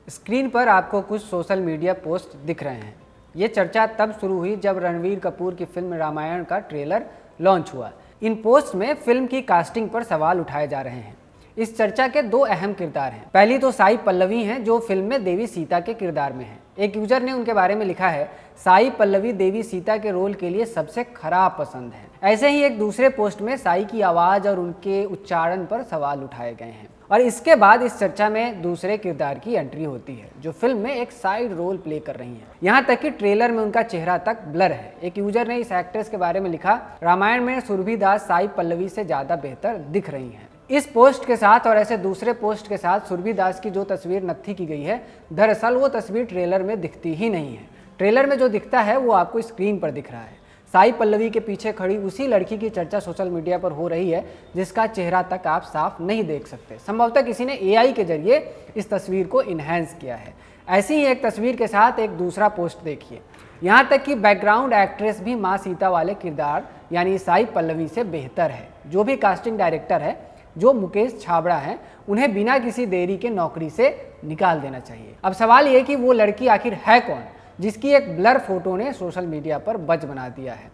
Screen पर आपको कुछ सोशल मीडिया पोस्ट दिख रहे हैं। ये चर्चा तब शुरू हुई जब रणवीर कपूर की फिल्म रामायण का ट्रेलर लॉन्च हुआ। इन पोस्ट में फिल्म की कास्टिंग पर सवाल उठाए जा रहे हैं। इस चर्चा के दो अहम किरदार हैं। पहली तो साई पल्लवी हैं, जो फिल्म में देवी सीता के किरदार में हैं। एक यूजर ने उनके बारे में लिखा है, साई पल्लवी देवी सीता के रोल के लिए सबसे खराब पसंद है। ऐसे ही एक दूसरे पोस्ट में साई की आवाज़ और उनके उच्चारण पर सवाल उठाए गए हैं। और इसके बाद इस चर्चा में दूसरे किरदार की एंट्री होती है, जो फिल्म में एक साइड रोल प्ले कर रही हैं। यहाँ तक कि ट्रेलर में उनका चेहरा तक ब्लर है। एक यूजर ने इस एक्ट्रेस के बारे में लिखा, रामायण में सुरभि दास साई पल्लवी से ज़्यादा बेहतर दिख रही हैं। इस पोस्ट के साथ और ऐसे दूसरे पोस्ट के साथ सुरभि दास की जो तस्वीर नत्थी की गई है, दरअसल वो तस्वीर ट्रेलर में दिखती ही नहीं है। ट्रेलर में जो दिखता है वो आपको स्क्रीन पर दिख रहा है। साई पल्लवी के पीछे खड़ी उसी लड़की की चर्चा सोशल मीडिया पर हो रही है, जिसका चेहरा तक आप साफ नहीं देख सकते। संभवतः किसी ने एआई के जरिए इस तस्वीर को इन्हेंस किया है। ऐसी ही एक तस्वीर के साथ एक दूसरा पोस्ट देखिए। यहाँ तक कि बैकग्राउंड एक्ट्रेस भी माँ सीता वाले किरदार यानी साई पल्लवी से बेहतर है। जो भी कास्टिंग डायरेक्टर है, जो मुकेश छाबड़ा हैं, उन्हें बिना किसी देरी के नौकरी से निकाल देना चाहिए। अब सवाल ये कि वो लड़की आखिर है कौन, जिसकी एक ब्लर फोटो ने सोशल मीडिया पर बज़ बना दिया है।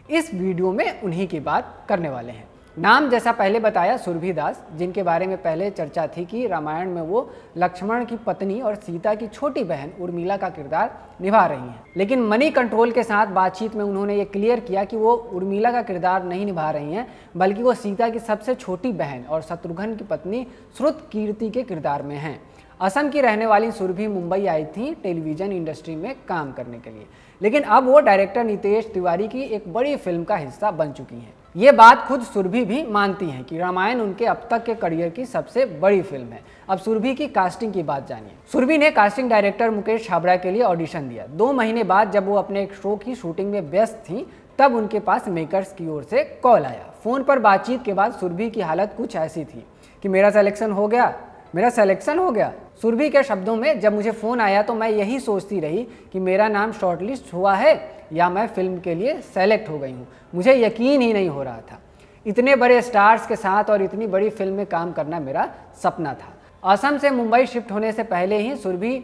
इस वीडियो में उन्हीं की बात करने वाले हैं। नाम जैसा पहले बताया, सुरभि दास, जिनके बारे में पहले चर्चा थी कि रामायण में वो लक्ष्मण की पत्नी और सीता की छोटी बहन उर्मिला का किरदार निभा रही हैं। लेकिन मनी कंट्रोल के साथ बातचीत में उन्होंने ये क्लियर किया कि वो उर्मिला का किरदार नहीं निभा रही हैं, बल्कि वो सीता की सबसे छोटी बहन और शत्रुघ्न की पत्नी श्रुतकीर्ति के किरदार में हैं। असम की रहने वाली सुरभि मुंबई आई थी टेलीविज़न इंडस्ट्री में काम करने के लिए, लेकिन अब वो डायरेक्टर नितेश तिवारी की एक बड़ी फिल्म का हिस्सा बन चुकी हैं। ये बात खुद सुरभि भी मानती हैं कि रामायण उनके अब तक के करियर की सबसे बड़ी फिल्म है। अब सुरभि की कास्टिंग की बात जानिए। सुरभि ने कास्टिंग डायरेक्टर मुकेश छाबड़ा के लिए ऑडिशन दिया। 2 महीने बाद जब वो अपने एक शो की शूटिंग में व्यस्त थी, तब उनके पास मेकर्स की ओर से कॉल आया। फ़ोन पर बातचीत के बाद सुरभि की हालत कुछ ऐसी थी कि मेरा सिलेक्शन हो गया, मेरा सिलेक्शन हो गया। सुरभि के शब्दों में, जब मुझे फ़ोन आया तो मैं यही सोचती रही कि मेरा नाम शॉर्टलिस्ट हुआ है या मैं फिल्म के लिए सेलेक्ट हो गई हूँ। मुझे यकीन ही नहीं हो रहा था। इतने बड़े स्टार्स के साथ और इतनी बड़ी फिल्म में काम करना मेरा सपना था। असम से मुंबई शिफ्ट होने से पहले ही सुरभि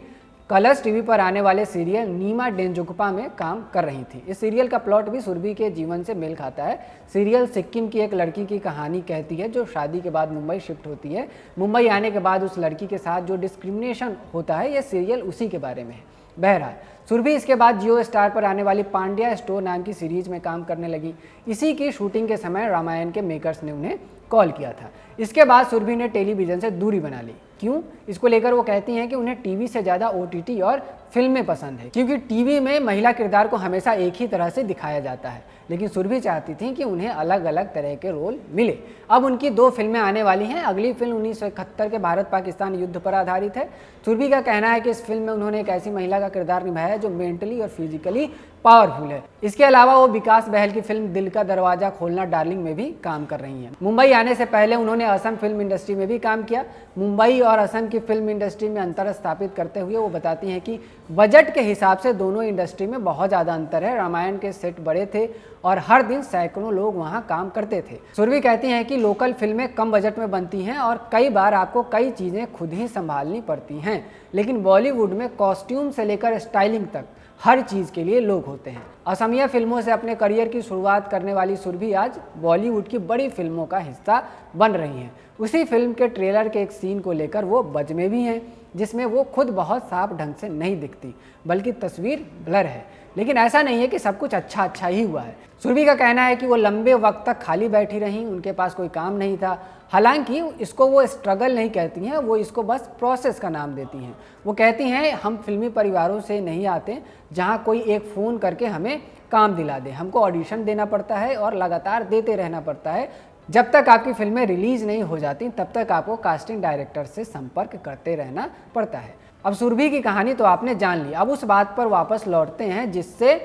कलर्स टीवी पर आने वाले सीरियल नीमा डेंजुकपा में काम कर रही थी। इस सीरियल का प्लॉट भी सुरभि के जीवन से मेल खाता है। सीरियल सिक्किम की एक लड़की की कहानी कहती है, जो शादी के बाद मुंबई शिफ्ट होती है। मुंबई आने के बाद उस लड़की के साथ जो डिस्क्रिमिनेशन होता है, ये सीरियल उसी के बारे में है। बहरहाल सुरभि इसके बाद जियो स्टार पर आने वाली पांड्या स्टोर नाम की सीरीज में काम करने लगी। इसी की शूटिंग के समय रामायण के मेकर्स ने उन्हें कॉल किया था। इसके बाद सुरभि ने टेलीविज़न से दूरी बना ली। क्यों? इसको लेकर वो कहती हैं कि उन्हें टीवी से ज़्यादा ओटीटी और फिल्में पसंद है, क्योंकि टीवी में महिला किरदार को हमेशा एक ही तरह से दिखाया जाता है। लेकिन सुरभि चाहती थी कि उन्हें अलग अलग तरह के रोल मिले। अब उनकी 2 फिल्में आने वाली हैं। अगली फिल्म 1971 के भारत पाकिस्तान युद्ध पर आधारित है। सुरभि का कहना है कि इस फिल्म में उन्होंने एक ऐसी महिला का किरदार निभाया है जो मेंटली और फिजिकली पावरफुल है। इसके अलावा वो विकास बहल की फिल्म दिल का दरवाजा खोलना डार्लिंग में भी काम कर रही हैं। मुंबई आने से पहले उन्होंने असम फिल्म इंडस्ट्री में भी काम किया। मुंबई और असम की फिल्म इंडस्ट्री में अंतर स्थापित करते हुए वो बताती हैं कि बजट के हिसाब से दोनों इंडस्ट्री में बहुत ज़्यादा अंतर है। रामायण के सेट बड़े थे और हर दिन सैकड़ों लोग वहाँ काम करते थे। सुरभि कहती हैं कि लोकल फिल्में कम बजट में बनती हैं और कई बार आपको कई चीज़ें खुद ही संभालनी पड़ती हैं, लेकिन बॉलीवुड में कॉस्ट्यूम से लेकर स्टाइलिंग तक हर चीज़ के लिए लोग होते हैं। असमिया फिल्मों से अपने करियर की शुरुआत करने वाली सुरभि आज बॉलीवुड की बड़ी फिल्मों का हिस्सा बन रही हैं। उसी फिल्म के ट्रेलर के एक सीन को लेकर वो बज़ में भी हैं, जिसमें वो खुद बहुत साफ ढंग से नहीं दिखती, बल्कि तस्वीर ब्लर है। लेकिन ऐसा नहीं है कि सब कुछ अच्छा ही हुआ है। सुरभि का कहना है कि वो लंबे वक्त तक खाली बैठी रहीं, उनके पास कोई काम नहीं था। हालांकि इसको वो स्ट्रगल नहीं कहती हैं, वो इसको बस प्रोसेस का नाम देती हैं। वो कहती हैं, हम फिल्मी परिवारों से नहीं आते जहां कोई एक फ़ोन करके हमें काम दिला दे। हमको ऑडिशन देना पड़ता है और लगातार देते रहना पड़ता है। जब तक आपकी फिल्में रिलीज़ नहीं हो जाती, तब तक आपको कास्टिंग डायरेक्टर से संपर्क करते रहना पड़ता है। अब सुरभि की कहानी तो आपने जान ली। अब उस बात पर वापस लौटते हैं जिससे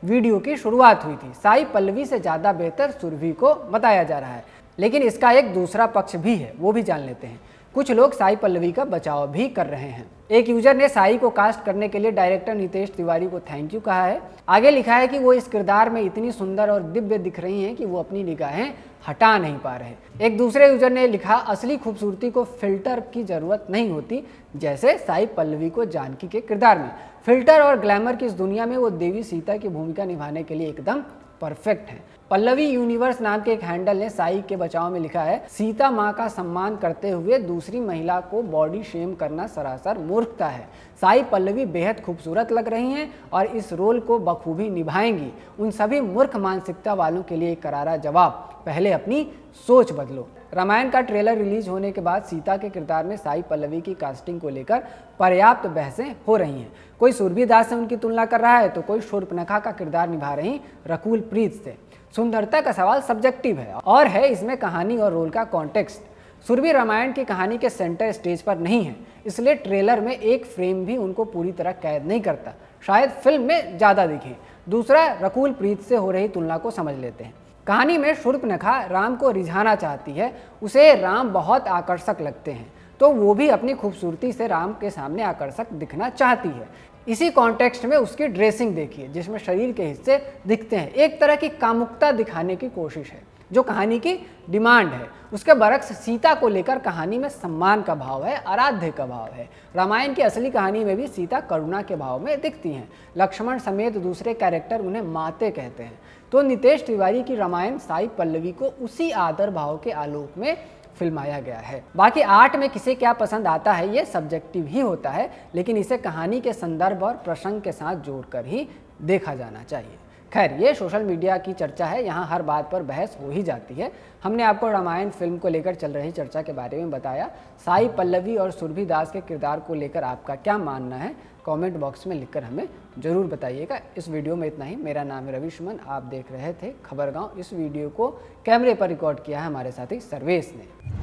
वीडियो की शुरुआत हुई थी। साई पल्लवी से ज़्यादा बेहतर सुरभि को बताया जा रहा है, लेकिन इसका एक दूसरा पक्ष भी है, वो भी जान लेते हैं। कुछ लोग साई पल्लवी का बचाव भी कर रहे हैं। एक यूजर ने साई को कास्ट करने के लिए डायरेक्टर नितेश तिवारी को थैंक यू कहा है। आगे लिखा है कि वो इस किरदार में इतनी सुंदर और दिव्य दिख रही हैं कि वो अपनी निगाहें हटा नहीं पा रहे। एक दूसरे यूजर ने लिखा, असली खूबसूरती को फिल्टर की जरूरत नहीं होती, जैसे साई पल्लवी को जानकी के किरदार में। फिल्टर और ग्लैमर की इस दुनिया में वो देवी सीता की भूमिका निभाने के लिए एकदम परफेक्ट है। पल्लवी यूनिवर्स नाम के एक हैंडल ने साई के बचाव में लिखा है, सीता माँ का सम्मान करते हुए दूसरी महिला को बॉडी शेम करना सरासर मूर्खता है। साई पल्लवी बेहद खूबसूरत लग रही हैं और इस रोल को बखूबी निभाएंगी। उन सभी मूर्ख मानसिकता वालों के लिए एक करारा जवाब, पहले अपनी सोच बदलो। रामायण का ट्रेलर रिलीज होने के बाद सीता के किरदार में साई पल्लवी की कास्टिंग को लेकर पर्याप्त बहसें हो रही हैं। कोई सुरभि दास से उनकी तुलना कर रहा है तो कोई शूर्पणखा का किरदार निभा रही रकुल प्रीत से। सुंदरता का सवाल सब्जेक्टिव है और है इसमें कहानी और रोल का कॉन्टेक्स्ट। सुरभि रामायण की कहानी के सेंटर स्टेज पर नहीं है, इसलिए ट्रेलर में एक फ्रेम भी उनको पूरी तरह कैद नहीं करता। शायद फिल्म में ज़्यादा दिखे। दूसरा, रकुल प्रीत से हो रही तुलना को समझ लेते हैं। कहानी में शूर्पणखा राम को रिझाना चाहती है, उसे राम बहुत आकर्षक लगते हैं, तो वो भी अपनी खूबसूरती से राम के सामने आकर्षक दिखना चाहती है। इसी कॉन्टेक्स्ट में उसकी ड्रेसिंग देखिए, जिसमें शरीर के हिस्से दिखते हैं। एक तरह की कामुकता दिखाने की कोशिश है, जो कहानी की डिमांड है। उसके बरक्स सीता को लेकर कहानी में सम्मान का भाव है, आराध्य का भाव है। रामायण की असली कहानी में भी सीता करुणा के भाव में दिखती हैं। लक्ष्मण समेत दूसरे कैरेक्टर उन्हें माते कहते हैं। तो नितेश तिवारी की रामायण साई पल्लवी को उसी आदर भाव के आलोक में फिल्माया गया है। बाकी आर्ट में किसे क्या पसंद आता है ये सब्जेक्टिव ही होता है, लेकिन इसे कहानी के संदर्भ और प्रसंग के साथ जोड़कर ही देखा जाना चाहिए। खैर, ये सोशल मीडिया की चर्चा है, यहाँ हर बात पर बहस हो ही जाती है। हमने आपको रामायण फिल्म को लेकर चल रही चर्चा के बारे में बताया। साई पल्लवी और सुरभि दास के किरदार को लेकर आपका क्या मानना है, कमेंट बॉक्स में लिखकर हमें ज़रूर बताइएगा। इस वीडियो में इतना ही। मेरा नाम है रवि सुमन, आप देख रहे थे खबरगांव। इस वीडियो को कैमरे पर रिकॉर्ड किया है हमारे साथी सर्वेश ने।